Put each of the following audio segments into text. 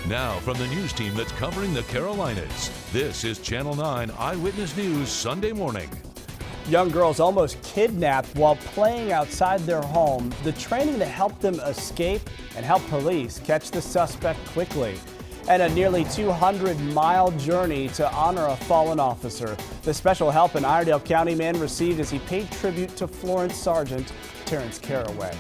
Now, from the news team that's covering the Carolinas, this is Channel 9 Eyewitness News Sunday morning. Young girls almost kidnapped while playing outside their home. The training to help them escape and help police catch the suspect quickly. And a nearly 200-mile journey to honor a fallen officer. The special help an Iredell County man received as he paid tribute to Florence Sergeant Terrence Caraway.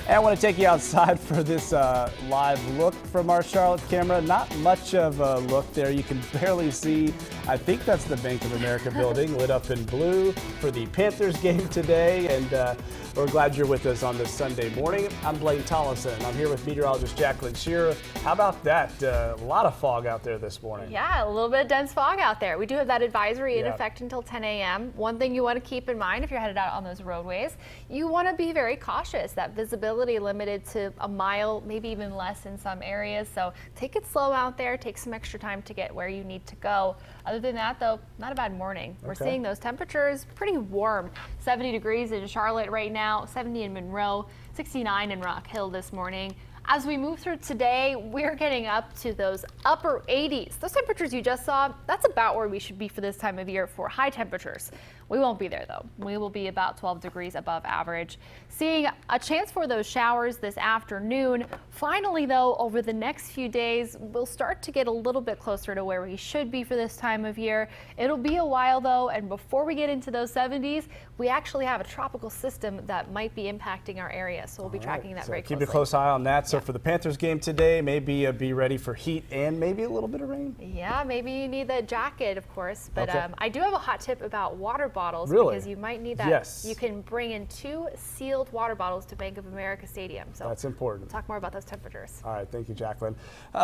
And I want to take you outside for this live look from our Charlotte camera. Not much of a look there. You can barely see. I think that's the Bank of America building lit up in blue for the Panthers game today. And we're glad you're with us on this Sunday morning. I'm Blaine Tollison. I'm here with meteorologist Jacqueline Shearer. How about that? A lot of fog out there this morning. Yeah, a little bit of dense fog out there. We do have that advisory in effect until 10 a.m. One thing you want to keep in mind if you're headed out on those roadways, you want to be very cautious. That visibility limited to a mile, maybe even less in some areas. So take it slow out there. Take some extra time to get where you need to go. Other than that, though, not a bad morning. We're seeing those temperatures pretty warm. 70 degrees in Charlotte right now, 70 in Monroe, 69 in Rock Hill this morning. As we move through today, we're getting up to those upper 80s. Those temperatures you just saw, that's about where we should be for this time of year for high temperatures. We won't be there though. We will be about 12 degrees above average. Seeing a chance for those showers this afternoon. Finally though, over the next few days, we'll start to get a little bit closer to where we should be for this time of year. It'll be a while though, and before we get into those 70s, we actually have a tropical system that might be impacting our area. So we'll be tracking that very closely. Keep a close eye on that. So for the Panthers game today, maybe be ready for heat and maybe a little bit of rain. Yeah, maybe you need the jacket, of course. But I do have a hot tip about water bottles because you might need that. Yes. You can bring in 2 sealed water bottles to Bank of America Stadium. So that's important. We'll talk more about those temperatures. All right, thank you, Jacqueline.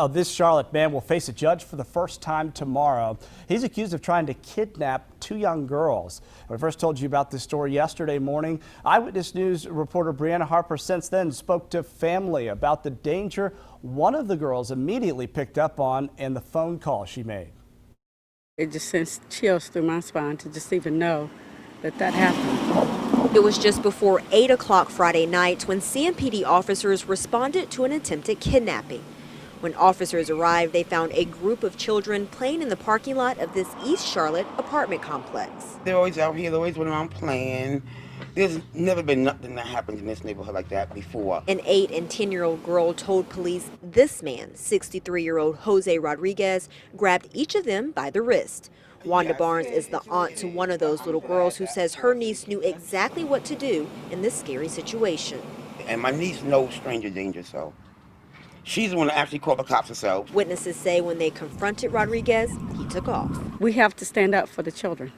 This Charlotte man will face a judge for the first time tomorrow. He's accused of trying to kidnap 2 young girls. We first told you about this story yesterday morning. Eyewitness News reporter Brianna Harper since then spoke to family about the danger one of the girls immediately picked up on and the phone call she made. It just sends chills through my spine to just even know that happened. It was just before 8 o'clock Friday night when CMPD officers responded to an attempted kidnapping. When officers arrived, they found a group of children playing in the parking lot of this East Charlotte apartment complex. They're always out here, they're always running around playing. There's never been nothing that happens in this neighborhood like that before. An 8 and 10-year-old girl told police this man, 63-year-old Jose Rodriguez, grabbed each of them by the wrist. Wanda Barnes is the aunt to one of those little girls who says her niece knew exactly what to do in this scary situation. And my niece knows stranger danger, so she's the one that actually called the cops herself. Witnesses say when they confronted Rodriguez, he took off. We have to stand up for the children.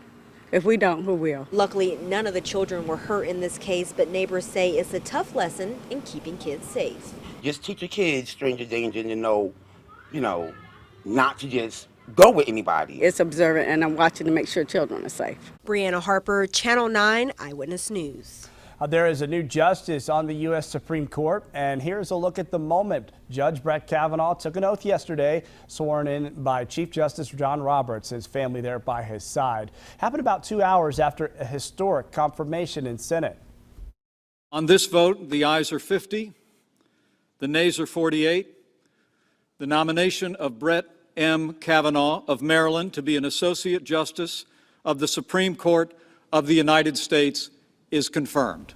If we don't, who will? Luckily, none of the children were hurt in this case, but neighbors say it's a tough lesson in keeping kids safe. Just teach your kids stranger danger and to know, not to just go with anybody. It's observant, and I'm watching to make sure children are safe. Brianna Harper, Channel 9 Eyewitness News. There is a new justice on the U.S. Supreme Court, and here's a look at the moment. Judge Brett Kavanaugh took an oath yesterday, sworn in by Chief Justice John Roberts, his family there by his side. Happened about 2 hours after a historic confirmation in Senate. On this vote, the ayes are 50, the nays are 48. The nomination of Brett M. Kavanaugh of Maryland to be an Associate Justice of the Supreme Court of the United States is confirmed.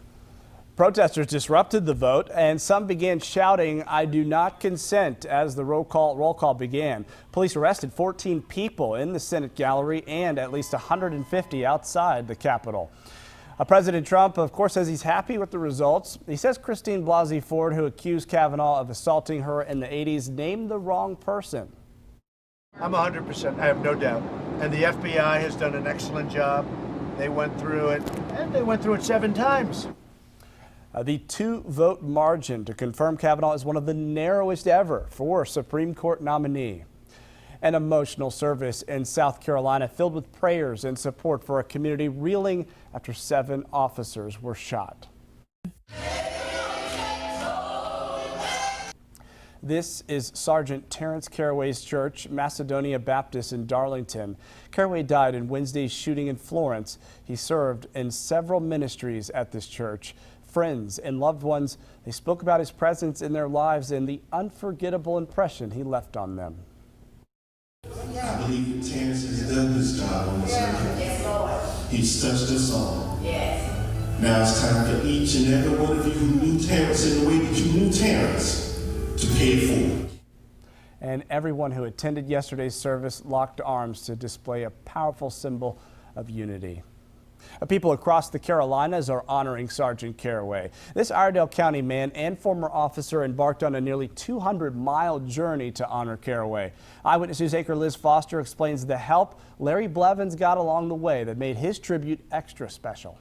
Protesters disrupted the vote, and some began shouting, "I do not consent," as the roll call began. Police arrested 14 people in the Senate gallery and at least 150 outside the Capitol. President Trump, of course, says he's happy with the results. He says Christine Blasey Ford, who accused Kavanaugh of assaulting her in the 80s, named the wrong person. I'm 100%, I have no doubt. And the FBI has done an excellent job. They went through it, and they went through it 7 times. The 2-vote margin to confirm Kavanaugh is one of the narrowest ever for a Supreme Court nominee. An emotional service in South Carolina filled with prayers and support for a community reeling after 7 officers were shot. This is Sergeant Terrence Caraway's church, Macedonia Baptist in Darlington. Caraway died in Wednesday's shooting in Florence. He served in several ministries at this church. friends, and loved ones. They spoke about his presence in their lives and the unforgettable impression he left on them. I believe that Terrence has done his job on this earth. He's touched us all. Now it's time for each and every one of you who knew Terrence in the way that you knew Terrence to pay it forward. And everyone who attended yesterday's service locked arms to display a powerful symbol of unity. People across the Carolinas are honoring Sergeant Caraway. This Iredell County man and former officer embarked on a nearly 200-mile journey to honor Caraway. Eyewitness News anchor Liz Foster explains the help Larry Blevins got along the way that made his tribute extra special.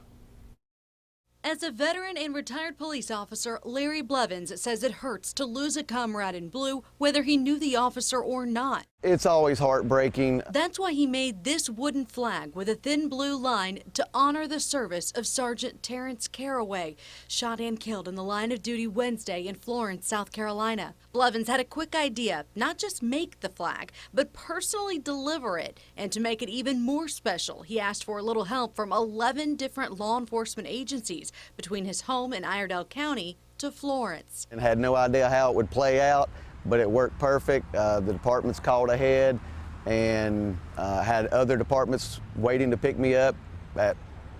As a veteran and retired police officer, Larry Blevins says it hurts to lose a comrade in blue, whether he knew the officer or not. It's always heartbreaking. That's why he made this wooden flag with a thin blue line to honor the service of Sergeant Terrence Caraway, shot and killed in the line of duty Wednesday in Florence, South Carolina. Blevins had a quick idea, not just make the flag, but personally deliver it. And to make it even more special, he asked for a little help from 11 different law enforcement agencies between his home in Iredell County to Florence. And had no idea how it would play out, but it worked perfect. The departments called ahead and had other departments waiting to pick me up at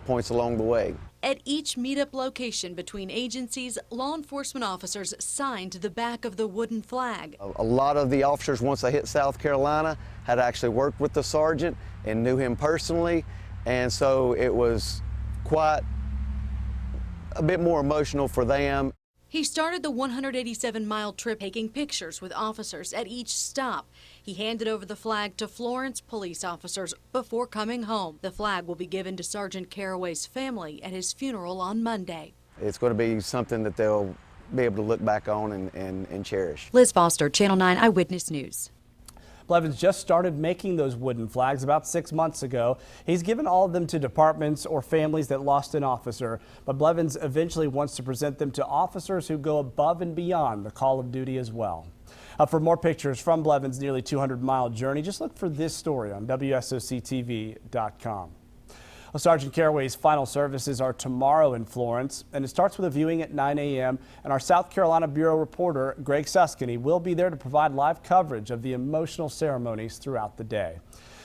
points along the way. At each meetup location between agencies, law enforcement officers signed the back of the wooden flag. A lot of the officers, once they hit South Carolina, had actually worked with the sergeant and knew him personally, and so it was quite a bit more emotional for them. He started the 187-mile trip taking pictures with officers at each stop. He handed over the flag to Florence police officers before coming home. The flag will be given to Sergeant Caraway's family at his funeral on Monday. It's going to be something that they'll be able to look back on and cherish. Liz Foster, Channel 9 Eyewitness News. Blevins just started making those wooden flags about 6 months ago. He's given all of them to departments or families that lost an officer, but Blevins eventually wants to present them to officers who go above and beyond the call of duty as well. For more pictures from Blevins' nearly 200-mile journey, just look for this story on WSOCTV.com. Well, Sergeant Caraway's final services are tomorrow in Florence, and it starts with a viewing at 9 a.m. And our South Carolina Bureau reporter, Greg Susskiny, will be there to provide live coverage of the emotional ceremonies throughout the day.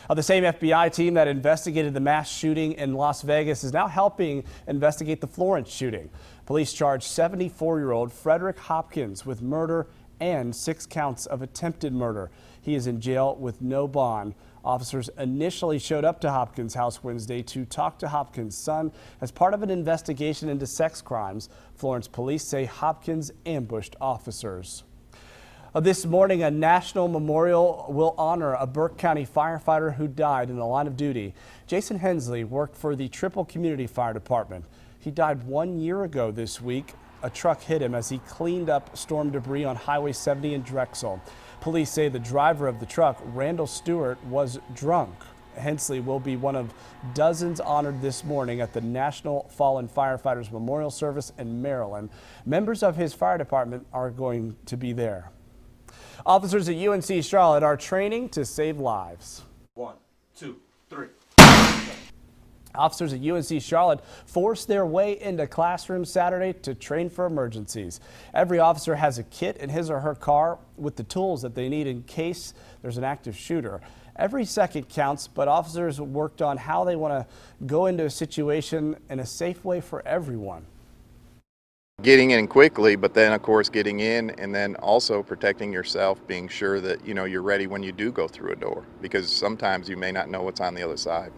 The same FBI team that investigated the mass shooting in Las Vegas is now helping investigate the Florence shooting. Police charged 74-year-old Frederick Hopkins with murder and 6 counts of attempted murder. He is in jail with no bond. Officers initially showed up to Hopkins' house Wednesday to talk to Hopkins' son as part of an investigation into sex crimes. Florence police say Hopkins ambushed officers. This morning, a national memorial will honor a Burke County firefighter who died in the line of duty. Jason Hensley worked for the Triple Community Fire Department. He died 1 year ago this week. A truck hit him as he cleaned up storm debris on Highway 70 in Drexel. Police say the driver of the truck, Randall Stewart, was drunk. Hensley will be one of dozens honored this morning at the National Fallen Firefighters Memorial Service in Maryland. Members of his fire department are going to be there. Officers at UNC Charlotte are training to save lives. 1, 2, 3. Officers at UNC Charlotte forced their way into classrooms Saturday to train for emergencies. Every officer has a kit in his or her car with the tools that they need in case there's an active shooter. Every second counts, but officers worked on how they want to go into a situation in a safe way for everyone. Getting in quickly, but then of course getting in and then also protecting yourself, being sure that you're ready when you do go through a door, because sometimes you may not know what's on the other side.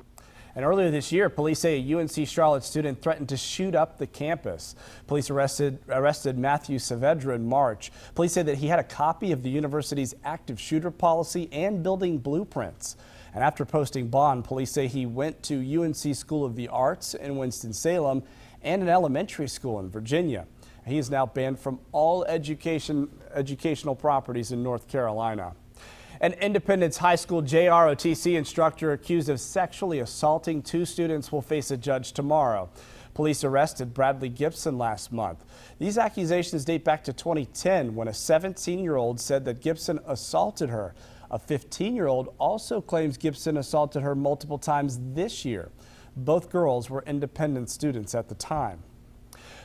And earlier this year, police say a UNC Charlotte student threatened to shoot up the campus. Police arrested Matthew Saavedra in March. Police say that he had a copy of the university's active shooter policy and building blueprints. And after posting bond, police say he went to UNC School of the Arts in Winston-Salem and an elementary school in Virginia. He is now banned from all educational properties in North Carolina. An Independence High School JROTC instructor accused of sexually assaulting 2 students will face a judge tomorrow. Police arrested Bradley Gibson last month. These accusations date back to 2010 when a 17-year-old said that Gibson assaulted her. A 15-year-old also claims Gibson assaulted her multiple times this year. Both girls were independent students at the time.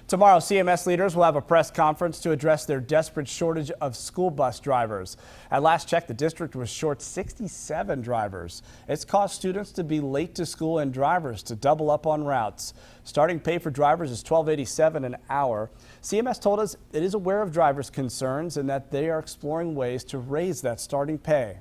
Tomorrow, CMS leaders will have a press conference to address their desperate shortage of school bus drivers. At last check, the district was short 67 drivers. It's caused students to be late to school and drivers to double up on routes. Starting pay for drivers is $12.87 an hour. CMS told us it is aware of drivers' concerns and that they are exploring ways to raise that starting pay.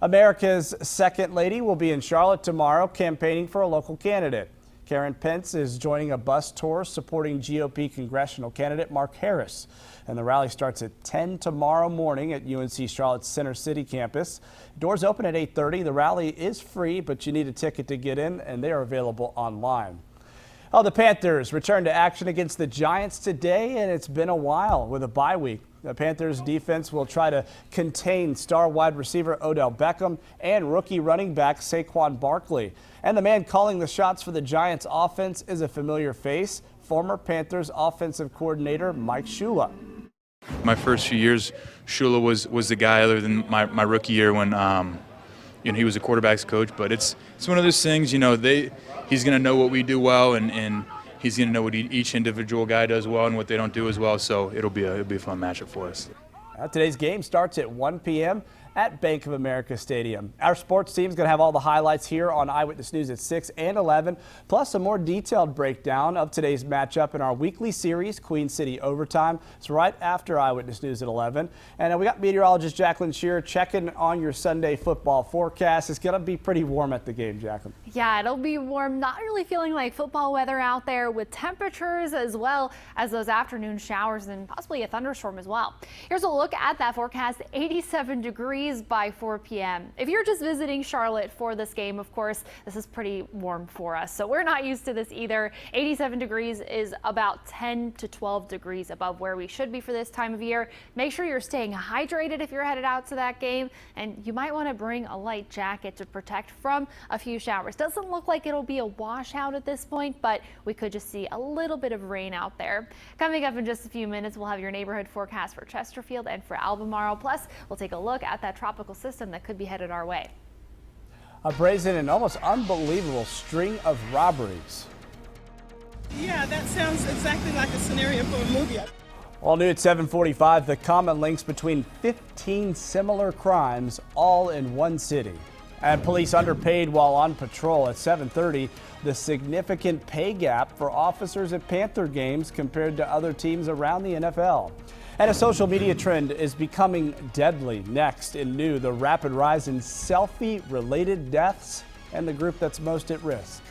America's second lady will be in Charlotte tomorrow campaigning for a local candidate. Karen Pence is joining a bus tour supporting GOP congressional candidate Mark Harris. And the rally starts at 10 tomorrow morning at UNC Charlotte's Center City campus. Doors open at 8:30. The rally is free, but you need a ticket to get in, and they are available online. Oh, the Panthers return to action against the Giants today, and it's been a while with a bye week. The Panthers defense will try to contain star wide receiver Odell Beckham and rookie running back Saquon Barkley. And the man calling the shots for the Giants offense is a familiar face, former Panthers offensive coordinator Mike Shula. My first few years, Shula was the guy other than my rookie year when he was a quarterback's coach. But it's one of those things, he's going to know what we do well, and he's going to know what each individual guy does well and what they don't do as well. So it'll be a fun matchup for us. Today's game starts at 1 p.m. at Bank of America Stadium. Our sports team is going to have all the highlights here on Eyewitness News at 6 and 11, plus a more detailed breakdown of today's matchup in our weekly series, Queen City Overtime. It's right after Eyewitness News at 11. And we got meteorologist Jacqueline Shearer checking on your Sunday football forecast. It's going to be pretty warm at the game, Jacqueline. Yeah, it'll be warm. Not really feeling like football weather out there, with temperatures as well as those afternoon showers and possibly a thunderstorm as well. Here's a look at that forecast. 87 degrees by 4 p.m. If you're just visiting Charlotte for this game, of course, this is pretty warm for us. So we're not used to this either. 87 degrees is about 10 to 12 degrees above where we should be for this time of year. Make sure you're staying hydrated if you're headed out to that game, and you might want to bring a light jacket to protect from a few showers. Doesn't look like it'll be a washout at this point, but we could just see a little bit of rain out there. Coming up in just a few minutes, we'll have your neighborhood forecast for Chesterfield and for Albemarle. Plus, we'll take a look at that tropical system that could be headed our way. A brazen and almost unbelievable string of robberies. Yeah, that sounds exactly like a scenario for a movie. All new at 7:45, the common links between 15 similar crimes all in one city. And police underpaid while on patrol at 7:30. The significant pay gap for officers at Panther games compared to other teams around the NFL. And a social media trend is becoming deadly. Next in new, the rapid rise in selfie-related deaths and the group that's most at risk.